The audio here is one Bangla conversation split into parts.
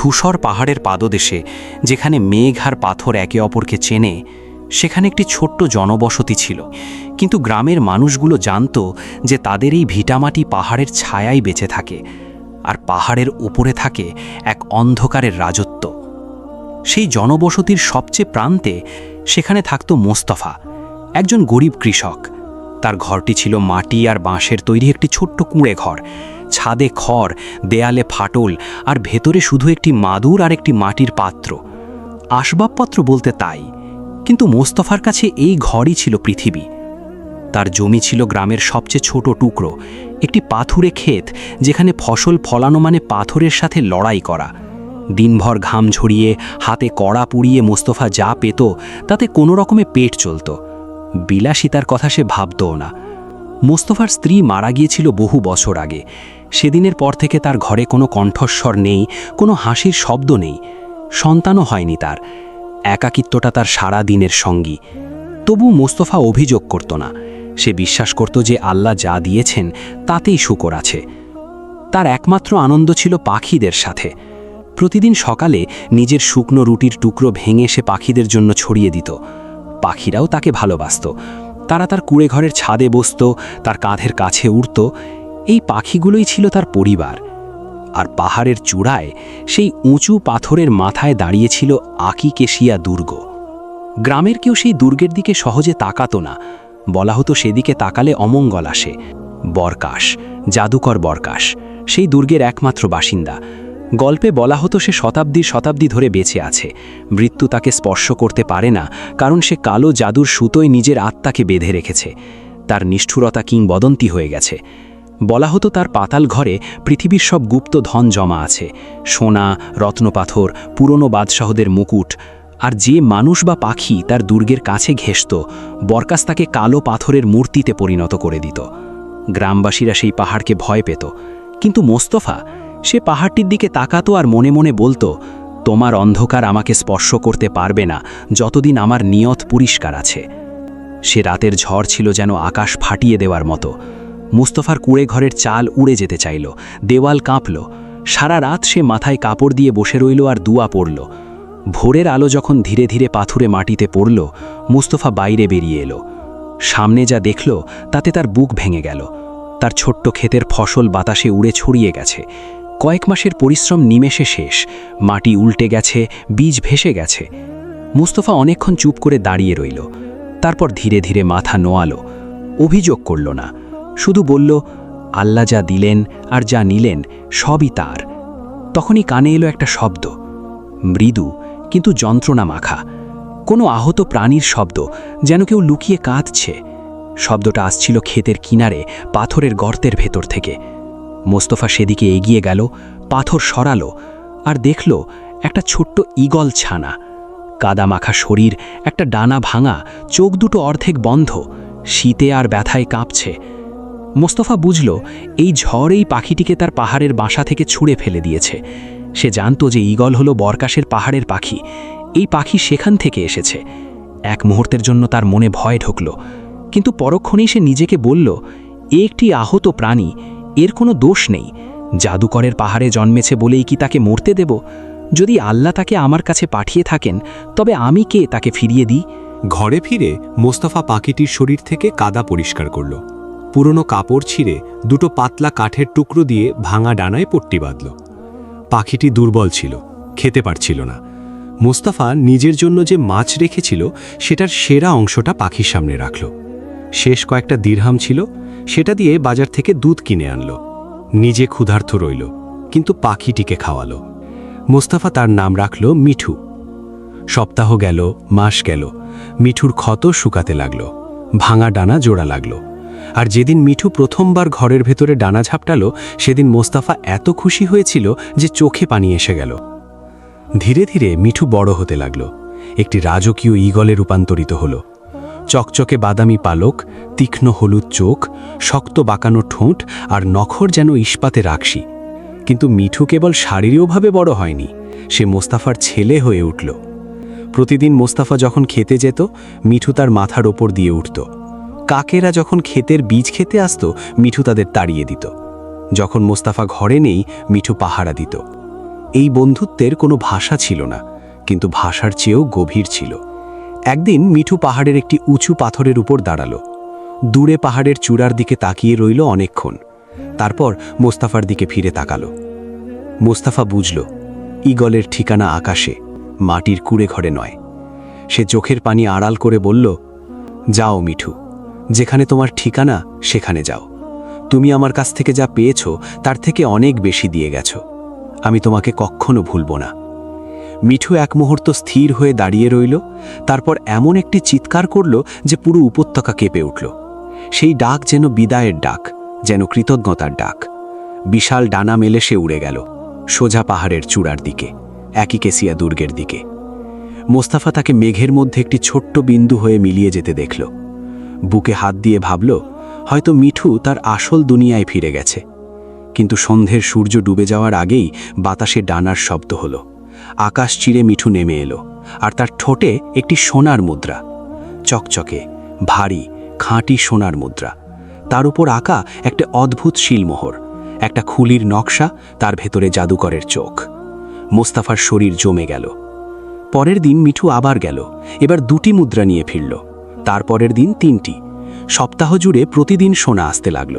ধূসর পাহাড়ের পাদদেশে, যেখানে মেঘ আর পাথর একে অপরকে চেনে, সেখানে একটি ছোট্ট জনবসতি ছিল। কিন্তু গ্রামের মানুষগুলো জানত যে তাদের এই ভিটামাটি পাহাড়ের ছায়ায় বেঁচে থাকে, আর পাহাড়ের উপরে থাকে এক অন্ধকারের রাজত্ব। সেই জনবসতির সবচেয়ে প্রান্তে সেখানে থাকত মোস্তফা, একজন গরিব কৃষক। তার ঘরটি ছিল মাটি আর বাঁশের তৈরি একটি ছোট্ট কুঁড়ে ঘর। ছাদে খড়, দেয়ালে ফাটল, আর ভেতরে শুধু একটি মাদুর আর একটি মাটির পাত্র। আসবাবপত্র বলতে তাই, কিন্তু মোস্তফার কাছে এই ঘরই ছিল পৃথিবী। তার জমি ছিল গ্রামের সবচেয়ে ছোট টুকরো, একটি পাথুরে ক্ষেত, যেখানে ফসল ফলানো মানে পাথরের সাথে লড়াই করা। দিনভর ঘাম ঝরিয়ে, হাতে কড়া পুড়িয়ে মোস্তফা যা পেত তাতে কোনো রকমে পেট চলত। বিলাসিতার কথা সে ভাবতও না। মোস্তফার স্ত্রী মারা গিয়েছিল বহু বছর আগে। সেদিনের পর থেকে তার ঘরে কোনো কণ্ঠস্বর নেই, কোনো হাসির শব্দ নেই। সন্তানও হয়নি তার। একাকিত্বটা তার সারা দিনের সঙ্গী। তবু মোস্তফা অভিযোগ করত না। সে বিশ্বাস করত যে আল্লাহ যা দিয়েছেন তাতেই শুকর আছে। তার একমাত্র আনন্দ ছিল পাখিদের সাথে। প্রতিদিন সকালে নিজের শুকনো রুটির টুকরো ভেঙে সে পাখিদের জন্য ছড়িয়ে দিত। পাখিরাও তাকে ভালোবাসত। তারা তার কুঁড়েঘরের ছাদে বসত, তার কাঁধের কাছে উড়ত। এই পাখিগুলোই ছিল তার পরিবার। আর পাহাড়ের চূড়ায় সেই উঁচু পাথরের মাথায় দাঁড়িয়েছিল আকিকেশিয়া দুর্গ। গ্রামের কেউ সেই দুর্গের দিকে সহজে তাকাতো না। বলা হতো সেদিকে তাকালে অমঙ্গল আসে। বরকাশ, জাদুকর বরকাশ, সেই দুর্গের একমাত্র বাসিন্দা। গল্পে বলা হতো সে শতাব্দী ধরে বেঁচে আছে। মৃত্যু তাকে স্পর্শ করতে পারে না, কারণ সে কালো জাদুর সুতোয় নিজের আত্মাকে বেঁধে রেখেছে। তার নিষ্ঠুরতা কিংবদন্তি হয়ে গেছে। বলা হতো তার পাতাল ঘরে পৃথিবীর সব গুপ্ত ধন জমা আছে, সোনা, রত্নপাথর, পুরনো বাদশাহদের মুকুট। আর যে মানুষ বা পাখি তার দুর্গের কাছে ঘেঁষত, বরকাশ তাকে কালো পাথরের মূর্তিতে পরিণত করে দিত। গ্রামবাসীরা সেই পাহাড়কে ভয় পেত। কিন্তু মোস্তফা, সে পাহাড়টির দিকে তাকাতো আর মনে মনে বলতো, তোমার অন্ধকার আমাকে স্পর্শ করতে পারবে না যতদিন আমার নিয়ত পরিষ্কার আছে। সে রাতের ঝড় ছিল যেন আকাশ ফাটিয়ে দেওয়ার মতো। মুস্তফার কুঁড়ে ঘরের চাল উড়ে যেতে চাইল, দেওয়াল কাঁপল। সারা রাত সে মাথায় কাপড় দিয়ে বসে রইল আর দুয়া পড়ল। ভোরের আলো যখন ধীরে ধীরে পাথুরে মাটিতে পড়ল, মুস্তফা বাইরে বেরিয়ে এলো। সামনে যা দেখল তাতে তার বুক ভেঙে গেল। তার ছোট্ট ক্ষেতের ফসল বাতাসে উড়ে ছড়িয়ে গেছে। কয়েক মাসের পরিশ্রম নিমেষে শেষ। মাটি উল্টে গেছে, বীজ ভেসে গেছে। মুস্তফা অনেকক্ষণ চুপ করে দাঁড়িয়ে রইল। তারপর ধীরে ধীরে মাথা নোয়ালো। অভিযোগ করল না, শুধু বলল, আল্লাহ যা দিলেন আর যা নিলেন সবই তার। তখনই কানে এলো একটা শব্দ, মৃদু কিন্তু যন্ত্রণা মাখা। কোনো আহত প্রাণীর শব্দ, যেন কেউ লুকিয়ে কাঁদছে। শব্দটা আসছিল ক্ষেতের কিনারে পাথরের গর্তের ভেতর থেকে। মোস্তফা সেদিকে এগিয়ে গেল, পাথর সরালো আর দেখল একটা ছোট্ট ঈগল ছানা। কাদা মাখা শরীর, একটা ডানা ভাঙা, চোখ দুটো অর্ধেক বন্ধ, শীতে আর ব্যথায় কাঁপছে। মোস্তফা বুঝল এই ঝড় এই পাখিটিকে তার পাহাড়ের বাসা থেকে ছুঁড়ে ফেলে দিয়েছে। সে জানত যে ঈগল হলো বরকাশের পাহাড়ের পাখি। এই পাখি সেখান থেকে এসেছে। এক মুহূর্তের জন্য তার মনে ভয় ঢুকল, কিন্তু পরক্ষণেই সে নিজেকে বলল, এ একটি আহত প্রাণী, এর কোনো দোষ নেই। জাদুকরের পাহাড়ে জন্মেছে বলেই কি তাকে মরতে দেব? যদি আল্লাহ তাকে আমার কাছে পাঠিয়ে থাকেন, তবে আমি কে তাকে ফিরিয়ে দিই? ঘরে ফিরে মোস্তফা পাখিটির শরীর থেকে কাদা পরিষ্কার করল। পুরনো কাপড় ছিঁড়ে দুটো পাতলা কাঠের টুকরো দিয়ে ভাঙা ডানায় পট্টি বাঁধল। পাখিটি দুর্বল ছিল, খেতে পারছিল না। মোস্তফা নিজের জন্য যে মাছ রেখেছিল সেটার সেরা অংশটা পাখির সামনে রাখল। শেষ কয়েকটা দিরহাম ছিল, সেটা দিয়ে বাজার থেকে দুধ কিনে আনল। নিজে ক্ষুধার্ত রইল, কিন্তু পাখিটিকে খাওয়ালো। মোস্তফা তার নাম রাখল মিঠু। সপ্তাহ গেল, মাস গেল, মিঠুর ক্ষত শুকাতে লাগল, ভাঙা ডানা জোড়া লাগল। আর যেদিন মিঠু প্রথমবার ঘরের ভেতরে ডানা ঝাপটালো, সেদিন মোস্তফা এত খুশি হয়েছিল যে চোখে পানি এসে গেল। ধীরে ধীরে মিঠু বড় হতে লাগল, একটি রাজকীয় ঈগলে রূপান্তরিত হল। চকচকে বাদামি পালক, তীক্ষ্ণ হলুদ চোখ, শক্ত বাঁকানো ঠোঁট আর নখর যেন ইস্পাতে রাখসি। কিন্তু মিঠু কেবল শারীরিকভাবে বড় হয়নি, সে মোস্তাফার ছেলে হয়ে উঠল। প্রতিদিন মোস্তাফা যখন খেতে যেত, মিঠু তার মাথার ওপর দিয়ে উঠত। কাকেরা যখন ক্ষেতের বীজ খেতে আসত, মিঠু তাদের তাড়িয়ে দিত। যখন মোস্তাফা ঘরে নেই, মিঠু পাহারা দিত। এই বন্ধুত্বের কোনো ভাষা ছিল না, কিন্তু ভাষার চেয়েও গভীর ছিল। একদিন মিঠু পাহাড়ের একটি উঁচু পাথরের উপর দাঁড়ালো। দূরে পাহাড়ের চূড়ার দিকে তাকিয়ে রইল অনেকক্ষণ। তারপর মোস্তাফার দিকে ফিরে তাকালো। মোস্তাফা বুঝল ঈগলের ঠিকানা আকাশে, মাটির কুড়ে ঘরে নয়। সে চোখের পানি আড়াল করে বলল, যাও মিঠু, যেখানে তোমার ঠিকানা সেখানে যাও। তুমি আমার কাছ থেকে যা পেয়েছ তার থেকে অনেক বেশি দিয়ে গেছো। আমি তোমাকে কখনো ভুলব না। মিঠু এক মুহূর্ত স্থির হয়ে দাঁড়িয়ে রইল। তারপর এমন একটি চিৎকার করল যে পুরো উপত্যকা কেঁপে উঠল। সেই ডাক যেন বিদায়ের ডাক, যেন কৃতজ্ঞতার ডাক। বিশাল ডানা মেলে সে উড়ে গেল সোজা পাহাড়ের চূড়ার দিকে, অ্যাকিকেসিয়া দুর্গের দিকে। মোস্তাফা তাকে মেঘের মধ্যে একটি ছোট্ট বিন্দু হয়ে মিলিয়ে যেতে দেখল। বুকে হাত দিয়ে ভাবল, হয়তো মিঠু তার আসল দুনিয়ায় ফিরে গেছে। কিন্তু সন্ধ্যের সূর্য ডুবে যাওয়ার আগেই বাতাসে ডানার শব্দ হলো। আকাশ চিরে মিঠু নেমে এলো, আর তার ঠোঁটে একটি সোনার মুদ্রা, চকচকে, ভারী, খাঁটি সোনার মুদ্রা। তার উপর আঁকা একটা অদ্ভুত শিলমোহর, একটা খুলির নকশা, তার ভেতরে জাদুকরের চোখ। মোস্তাফার শরীর জমে গেল। পরের দিন মিঠু আবার গেল, এবার 2টি মুদ্রা নিয়ে ফিরল। তারপরের দিন 3টি। সপ্তাহ জুড়ে প্রতিদিন সোনা আসতে লাগল।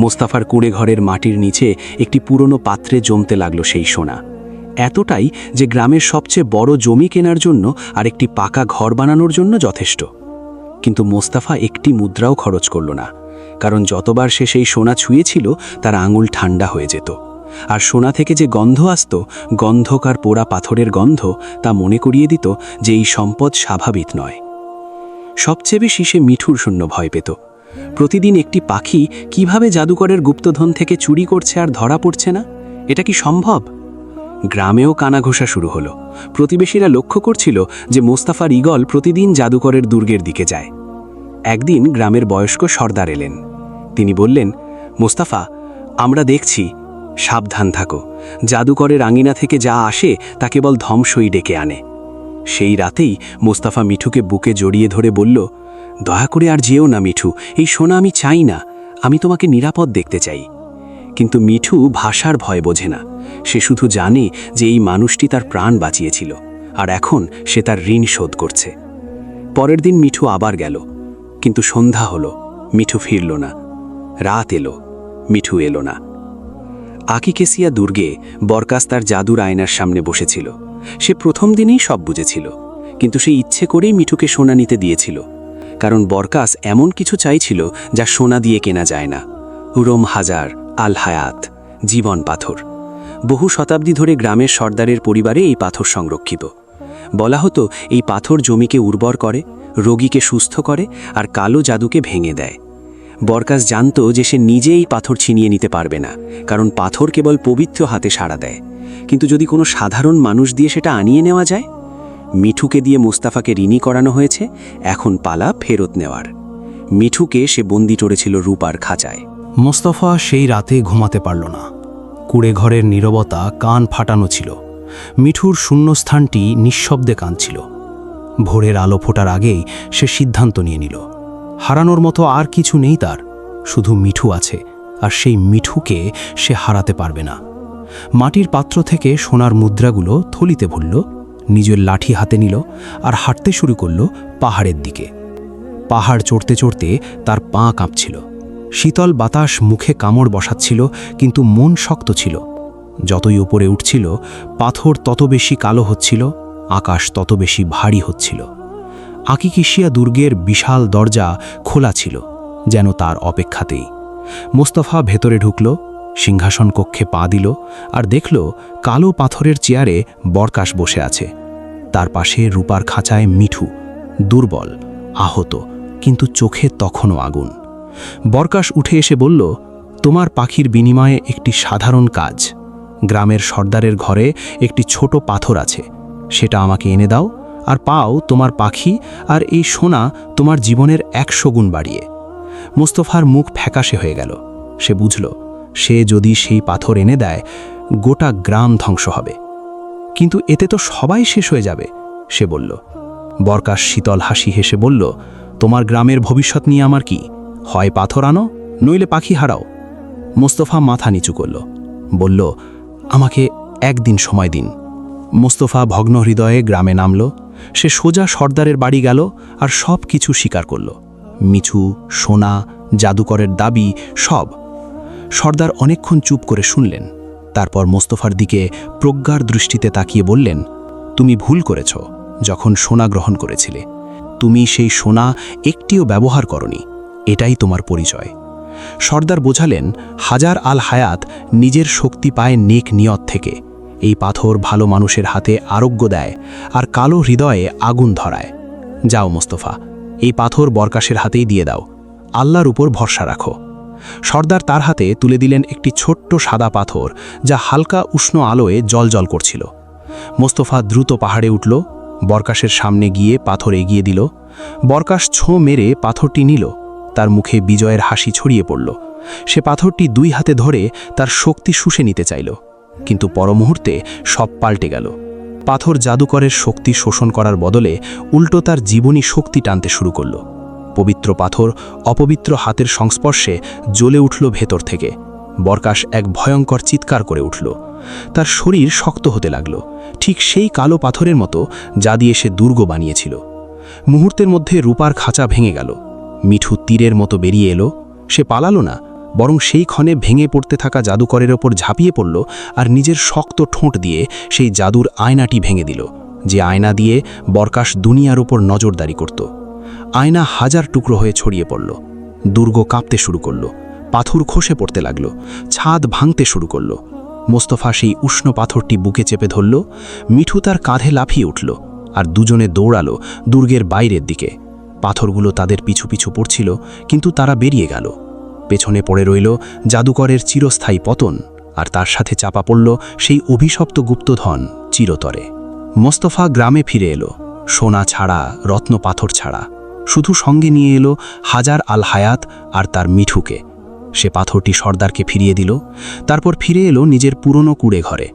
মোস্তাফার কুঁড়ে ঘরের মাটির নিচে একটি পুরনো পাত্রে জমতে লাগল সেই সোনা, এতটাই যে গ্রামের সবচেয়ে বড় জমি কেনার জন্য আর একটি পাকা ঘর বানানোর জন্য যথেষ্ট। কিন্তু মোস্তাফা একটি মুদ্রাও খরচ করল না, কারণ যতবার সে সেই সোনা ছুঁয়েছিল তার আঙুল ঠান্ডা হয়ে যেত। আর সোনা থেকে যে গন্ধ আসত, গন্ধক আর পোড়া পাথরের গন্ধ, তা মনে করিয়ে দিত যে এই সম্পদ স্বাভাবিক নয়। সবচেয়ে বেশি সে মিঠুর শূন্য ভয় পেত। প্রতিদিন একটি পাখি কিভাবে জাদুকরের গুপ্তধন থেকে চুরি করছে আর ধরা পড়ছে না? এটা কি সম্ভব? গ্রামেও কানাঘোষা শুরু হলো। প্রতিবেশীরা লক্ষ্য করছিল যে মোস্তাফার ঈগল প্রতিদিন জাদুকরের দুর্গের দিকে যায়। একদিন গ্রামের বয়স্ক সর্দার এলেন। তিনি বললেন, মোস্তাফা, আমরা দেখছি, সাবধান থাকো। জাদুকরের আঙিনা থেকে যা আসে তা কেবল ধ্বংসই ডেকে আনে। সেই রাতেই মোস্তাফা মিঠুকে বুকে জড়িয়ে ধরে বলল, দয়া করে আর যেও না মিঠু, এই সোনা আমি চাই না, আমি তোমাকে নিরাপদ দেখতে চাই। কিন্তু মিঠু ভাষার ভয় বোঝে না। সে শুধু জানে যে এই মানুষটি তার প্রাণ বাঁচিয়েছিল, আর এখন সে তার ঋণ শোধ করছে। পরের দিন মিঠু আবার গেল, কিন্তু সন্ধ্যা হলো, মিঠু ফিরল না। রাত এলো, মিঠু এলো না। আকিকেসিয়া দুর্গে বরকাস তার জাদুর আয়নার সামনে বসেছিল। সে প্রথম দিনেই সব বুঝেছিল, কিন্তু সে ইচ্ছে করেই মিঠুকে সোনা নিতে দিয়েছিল, কারণ বরকাস এমন কিছু চাইছিল যা সোনা দিয়ে কেনা যায় না। উরম হাজার, আল হায়াত, জীবন পাথর। বহু শতাব্দী ধরে গ্রামের সর্দারের পরিবারে এই পাথর সংরক্ষিত। বলা হতো এই পাথর জমিকে উর্বর করে, রোগীকে সুস্থ করে, আর কালো জাদুকে ভেঙে দেয়। বরকাস জানত যে সে নিজে এই পাথর ছিনিয়ে নিতে পারবে না, কারণ পাথর কেবল পবিত্র হাতে সাড়া দেয়। কিন্তু যদি কোনো সাধারণ মানুষ দিয়ে সেটা আনিয়ে নেওয়া যায়? মিঠুকে দিয়ে মোস্তাফাকে ঋণী করানো হয়েছে, এখন পালা ফেরত নেওয়ার। মিঠুকে সে বন্দি করেছিল রূপার খাঁচায়। মোস্তফা সেই রাতে ঘুমাতে পারল না। কুড়ে ঘরের নীরবতা কান ফাটানো ছিল। মিঠুর শূন্যস্থানটি নিঃশব্দে কাঁদছিল। ভোরের আলো ফোটার আগেই সে সিদ্ধান্ত নিয়ে নিল, হারানোর মতো আর কিছু নেই তার, শুধু মিঠু আছে, আর সেই মিঠুকে সে হারাতে পারবে না। মাটির পাত্র থেকে সোনার মুদ্রাগুলো থলিতে ভরল, নিজের লাঠি হাতে নিল আর হাঁটতে শুরু করল পাহাড়ের দিকে। পাহাড় চড়তে চড়তে তার পা কাঁপছিল। শীতল বাতাস মুখে কামড় বসাচ্ছিল, কিন্তু মন শক্ত ছিল। যতই উপরে উঠছিল, পাথর তত বেশি কালো হচ্ছিল, আকাশ তত বেশি ভারী হচ্ছিল। আকিকেসিয়া দুর্গের বিশাল দরজা খোলা ছিল, যেন তার অপেক্ষাতেই। মোস্তফা ভেতরে ঢুকল, সিংহাসন কক্ষে পা দিল, আর দেখল কালো পাথরের চেয়ারে বরকাস বসে আছে। তার পাশে রূপার খাঁচায় মিঠু, দুর্বল, আহত, কিন্তু চোখে তখনও আগুন। বরকাস উঠে এসে বলল, তোমার পাখির বিনিময়ে একটি সাধারণ কাজ। গ্রামের সর্দারের ঘরে একটি ছোট পাথর আছে, সেটা আমাকে এনে দাও, আর পাও তোমার পাখি আর এই সোনা তোমার জীবনের 100 গুণ বাড়িয়ে। মোস্তফার মুখ ফ্যাকাশে হয়ে গেল। সে বুঝল, সে যদি সেই পাথর এনে দেয়, গোটা গ্রাম ধ্বংস হবে। কিন্তু এতে তো সবাই শেষ হয়ে যাবে, সে বলল। বরকাস শীতল হাসি হেসে বলল, তোমার গ্রামের ভবিষ্যৎ নিয়ে আমার কি? হয় পাথর আনো, নইলে পাখি হারাও। মোস্তফা মাথা নিচু করল, বলল, আমাকে একদিন সময় দিন। মোস্তফা ভগ্ন হৃদয়ে গ্রামে নামল। সে সোজা সর্দারের বাড়ি গেল আর সব কিছু স্বীকার করল। মিছু, সোনা, জাদুকরের দাবি, সব। সর্দার অনেকক্ষণ চুপ করে শুনলেন। তারপর মোস্তফার দিকে প্রজ্ঞার দৃষ্টিতে তাকিয়ে বললেন, তুমি ভুল করেছ যখন সোনা গ্রহণ করেছিলে। তুমি সেই সোনা একটিও ব্যবহার করনি। এটাই তোমার পরিচয়। সর্দার বোঝালেন, হাজার আল হায়াত নিজের শক্তি পায় নেক নিয়ত থেকে। এই পাথর ভালো মানুষের হাতে আরোগ্য দেয় আর কালো হৃদয়ে আগুন ধরায়। যাও মোস্তফা, এই পাথর বরকাশের হাতেই দিয়ে দাও। আল্লাহর উপর ভরসা রাখো। সর্দার তার হাতে তুলে দিলেন একটি ছোট্ট সাদা পাথর, যা হালকা উষ্ণ আলোয় জ্বলজ্বল করছিল। মোস্তফা দ্রুত পাহাড়ে উঠল, বরকাশের সামনে গিয়ে পাথর এগিয়ে দিল। বরকাশ ছোঁ মেরে পাথরটি নিল। তার মুখে বিজয়ের হাসি ছড়িয়ে পড়ল। সে পাথরটি দুই হাতে ধরে তার শক্তি শুষে নিতে চাইল, কিন্তু পরমুহূর্তে সব পাল্টে গেল। পাথর জাদুকরের শক্তি শোষণ করার বদলে উল্টো তার জীবনী শক্তি টানতে শুরু করল। পবিত্র পাথর অপবিত্র হাতের সংস্পর্শে জ্বলে উঠল ভেতর থেকে। বরকাশ এক ভয়ঙ্কর চিৎকার করে উঠল। তার শরীর শক্ত হতে লাগল, ঠিক সেই কালো পাথরের মতো যা দিয়ে সে দুর্গ বানিয়েছিল। মুহূর্তের মধ্যে রূপার খাঁচা ভেঙে গেল। মিঠু তীরের মতো বেরিয়ে এলো। সে পালালো না, বরং সেই ক্ষণে ভেঙে পড়তে থাকা জাদুকরের ওপর ঝাঁপিয়ে পড়ল আর নিজের শক্ত ঠোঁট দিয়ে সেই জাদুর আয়নাটি ভেঙে দিল, যে আয়না দিয়ে বরকাশ দুনিয়ার ওপর নজরদারি করত। আয়না হাজার টুকরো হয়ে ছড়িয়ে পড়ল। দুর্গ কাঁপতে শুরু করল। পাথর খসে পড়তে লাগল। ছাদ ভাঙতে শুরু করল। মোস্তফা সেই উষ্ণ পাথরটি বুকে চেপে ধরল। মিঠু তার কাঁধে লাফিয়ে উঠল আর দুজনে দৌড়ালো দুর্গের বাইরের দিকে। পাথরগুলো তাদের পিছু পিছু পড়ছিল, কিন্তু তারা বেরিয়ে গেল। পেছনে পড়ে রইল জাদুকরের চিরস্থায়ী পতন, আর তার সাথে চাপা পড়ল সেই অভিশপ্ত গুপ্তধন চিরতরে। মোস্তফা গ্রামে ফিরে এলো, সোনা ছাড়া, রত্ন পাথর ছাড়া। শুধু সঙ্গে নিয়ে এলো হাজার আল হায়াত আর তার মিঠুকে। সে পাথরটি সর্দারকে ফিরিয়ে দিল। তারপর ফিরে এলো নিজের পুরনো কুড়ে ঘরে।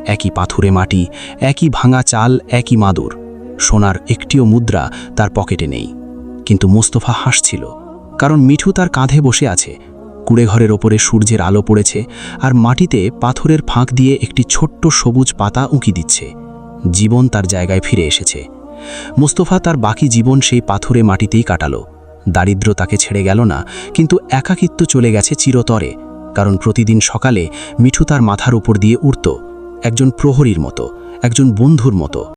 একই পাথুরে মাটি, একই ভাঙা চাল, একই মাদুর। সোনার একটিও মুদ্রা তার পকেটে নেই, কিন্তু মোস্তফা হাসছিল, কারণ মিঠু তার কাঁধে বসে আছে। কুড়েঘরের ওপরে সূর্যের আলো পড়েছে, আর মাটিতে পাথরের ফাঁক দিয়ে একটি ছোট্ট সবুজ পাতা উঁকি দিচ্ছে। জীবন তার জায়গায় ফিরে এসেছে। মোস্তফা তার বাকি জীবন সেই পাথুরে মাটিতেই কাটালো। দারিদ্র তাকে ছেড়ে গেল না, কিন্তু একাকিত্ব চলে গেছে চিরতরে। কারণ প্রতিদিন সকালে মিঠু তার মাথার উপর দিয়ে উড়ত, একজন প্রহরীর মতো, একজন বন্ধুর মতো।